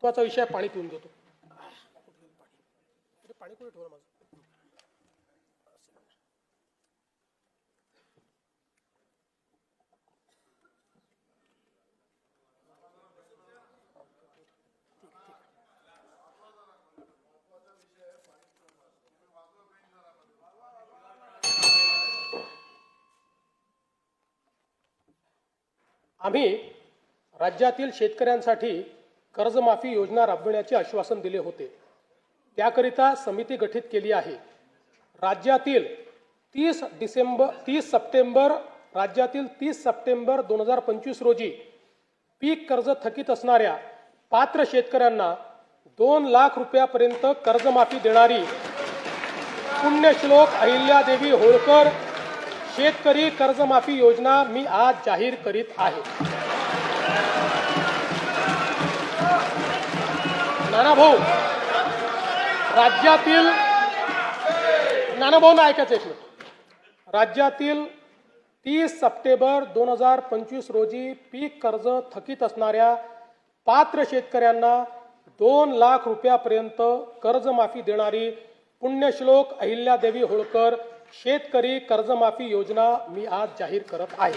महत्त्वाचा विषय पाणी पिऊन घेतो. पाणी कुठे ठेवलं माझं? आम्ही राज्यातील शेतकऱ्यांसाठी कर्जमाफी योजना राबविण्याचे आश्वासन दिले होते. त्याकरिता समिती गठीत केली आहे. राज्यातील 30 सप्टेंबर 2025 रोजी पीक कर्ज थकीत असणाऱ्या पात्र शेतकऱ्यांना 2 लाख रुपयापर्यंत कर्जमाफी देणारी पुण्यश्लोक अहिल्यादेवी होळकर शेतकरी कर्जमाफी योजना मी आज जाहीर करीत आहे. नानाभाऊ, ऐकायचं एक मिनिट. राज्यातील 30 सप्टेंबर 2025 रोजी पीक कर्ज थकीत असणाऱ्या पात्र शेतकऱ्यांना 2 लाख रुपयापर्यंत कर्जमाफी देणारी पुण्यश्लोक अहिल्यादेवी होळकर शेतकरी कर्जमाफी योजना मी आज जाहीर करत आहे.